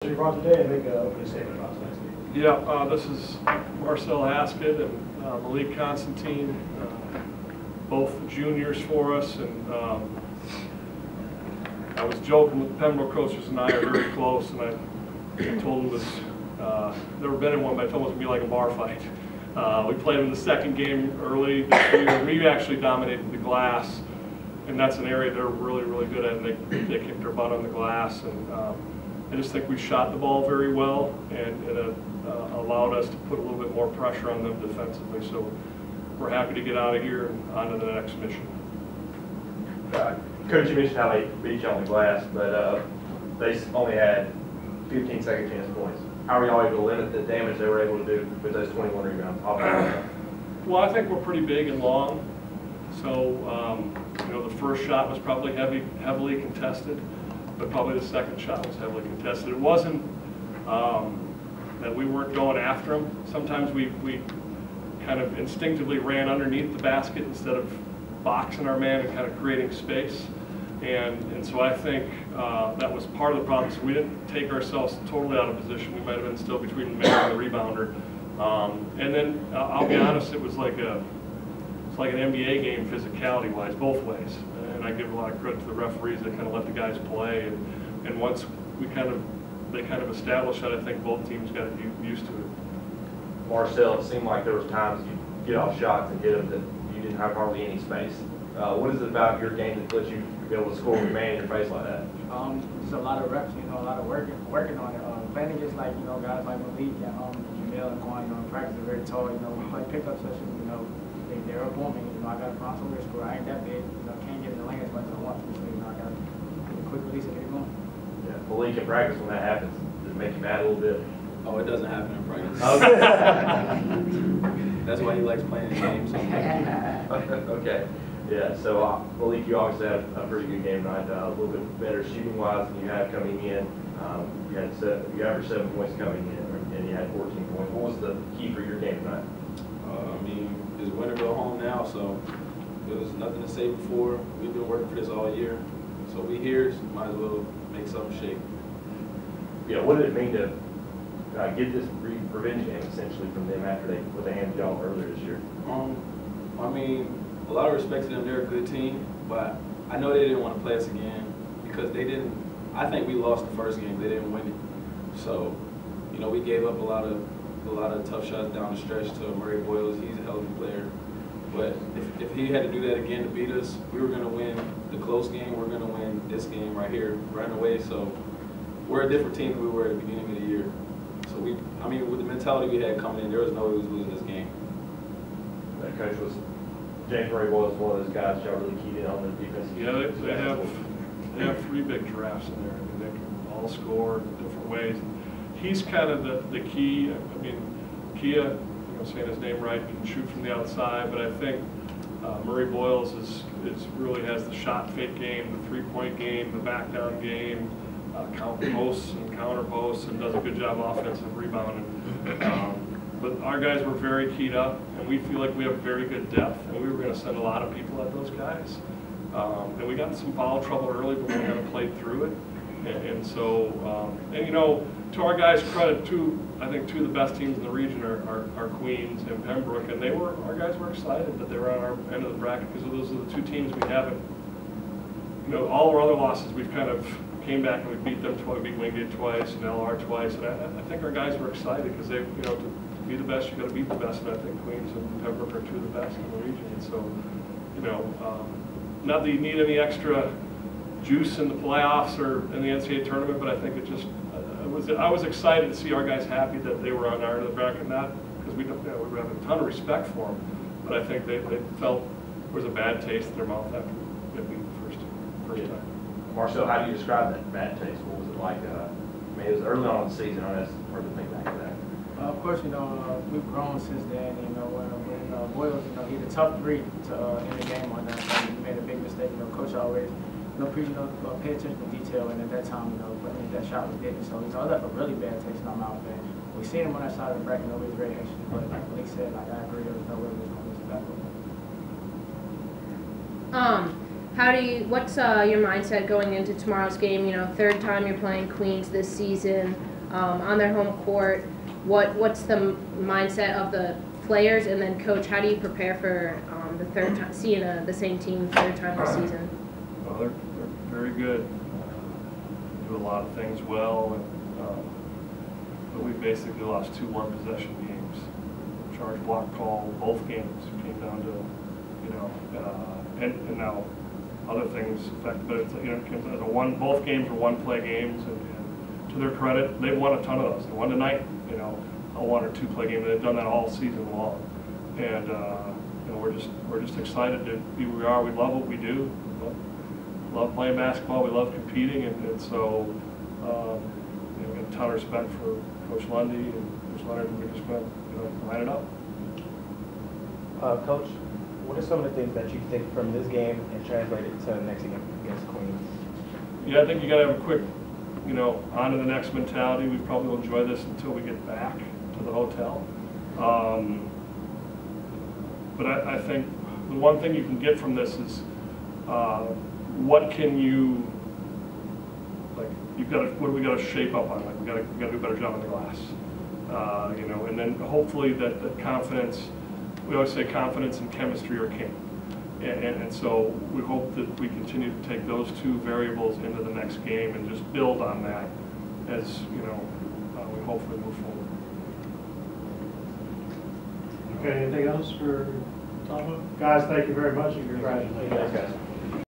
You brought today and make an opening statement about tonight's game. Yeah, this is Marcell, Haskett, and Malik, Constantine, both juniors for us. And I was joking with Pembroke coaches and I are very close, and I told them it was never been in one, but I told them it was going to be like a bar fight. We played in the second game early this year. We actually dominated the glass, and that's an area they're really, really good at. And they kicked their butt on the glass, and I just think we shot the ball very well, and it allowed us to put a little bit more pressure on them defensively. So we're happy to get out of here and on to the next mission. Coach, you mentioned how they beat you on the glass, but they only had 15-second chance points. How are y'all able to limit the damage they were able to do with those 21 rebounds? Well, I think we're pretty big and long. So, you know, the first shot was probably heavily contested, but probably the second shot was heavily contested. It wasn't that we weren't going after them. Sometimes we kind of instinctively ran underneath the basket instead of boxing our man and kind of creating space. And so I think that was part of the problem. So we didn't take ourselves totally out of position. We might have been still between the man and the rebounder. And then I'll be honest, it was like an NBA game physicality-wise, both ways. And I give a lot of credit to the referees that kind of let the guys play. And once they kind of established that, I think both teams got used to it. Marcell, it seemed like there was times you get off shots and hit them that you didn't have hardly any space. What is it about your game that lets you be able to score with a man in your face like that? Just a lot of reps, you know, a lot of working on it. Playing against, like, you know, guys like Malik and Jamil and Quan, you know, in practice are very tall. You know, we play pickup sessions, you know, they're up on me. You know, I got to find somewhere to score. I ain't that big, you know, can't get in the lane as much as I want to. So, you know, I got to get a quick release and get it going. Yeah, Malik, in practice, when that happens, does it make you mad a little bit? Oh, it doesn't happen in practice. Okay. That's why he likes playing the game so much. Okay. Yeah, so Malik, you obviously had a pretty good game tonight, a little bit better shooting-wise than you had coming in. You averaged 7 points coming in, and you had 14 points. What was the key for your game tonight? I mean, it's winter go home now, so there was nothing to say before. We've been working for this all year, so we here, so might as well make something shake. Yeah, what did it mean to get this revenge game essentially from them after what they handed y'all earlier this year? I mean, a lot of respect to them. They're a good team, but I know they didn't want to play us again because they didn't. I think we lost the first game. They didn't win it. So, you know, we gave up a lot of tough shots down the stretch to Murray Boyles. He's a hell of a player. But if he had to do that again to beat us, we were going to win the close game. We're going to win this game right here, right away. So we're a different team than we were at the beginning of the year. So I mean, with the mentality we had coming in, there was no way we was losing this game. That coach was. James Murray was one of those guys y'all really keyed in on the defense. Yeah, they have 3 big drafts in there. I mean, they can all score in different ways. He's kind of the key. I mean, Kia, you know, saying his name right, can shoot from the outside, but I think Murray Boyles really has the shot fake game, the 3-point game, the back down game, count posts and counter posts, and does a good job offensive rebounding. But our guys were very keyed up, and we feel like we have very good depth, and we were going to send a lot of people at those guys. And we got in some foul trouble early, but we kind of played through it. And so, and you know, to our guys' credit, I think two of the best teams in the region are Queens and Pembroke, and our guys were excited that they were on our end of the bracket because those are the 2 teams we haven't. You know, all our other losses, we've kind of came back and we beat them twice, we beat Wingate twice and LR twice, and I think our guys were excited because they, you know, to be the best, you got to beat the best, and I think Queens and Pembroke are 2 of the best in the region. And so, you know, not that you need any extra juice in the playoffs or in the NCAA tournament, but I think it just, I was excited to see our guys happy that they were on our end of the bracket, not because we have a ton of respect for them, but I think they felt there was a bad taste in their mouth after getting beat the first time. Marcell, how do you describe that bad taste? What was it like? I mean, it was early on in the season. I know it's hard to think back to that. Of course, you know, we've grown since then. You know, when Boyles, you know, he had a tough 3 to end the game on that. He made a big mistake. You know, coach always, you know, preaching, pay attention to detail. And at that time, you know, that shot was getting. So, you know, I left a really bad taste in our mouth. And we seen him on that side of the bracket. You know, he was very anxious. But like Malik said, like I agree, there was no way we was going to lose back with him. What's your mindset going into tomorrow's game? You know, 3rd time you're playing Queens this season. on their home court. What's the mindset of the players, and then coach, how do you prepare for the third time, seeing the same team third time this season? Well, they're very good. Do a lot of things well, and, but we basically lost 2 one-possession games. Charge block call, both games came down to, and now other things affect, but it's, both games were one-play games, and to their credit, they've won a ton of those. They won tonight, a 1 or 2 play game. They've done that all season long, and we're just excited to be where we are. We love what we do. We love playing basketball. We love competing, and so we got a ton of respect for Coach Lundy and Coach Leonard. We're just going to line it up. Coach, what are some of the things that you take from this game and translate it to the next game against Queens? Yeah, I think you got to have a quick, on to the next mentality. We probably will enjoy this until we get back to the hotel. But I think the one thing you can get from this is what can you, what do we got to shape up on? We got to do a better job on the glass. And then hopefully that confidence. We always say confidence and chemistry are king. And so we hope that we continue to take those 2 variables into the next game and just build on that as, we hopefully move forward. Okay, anything else for Tom? Guys, thank you very much and congratulations. Thanks, guys.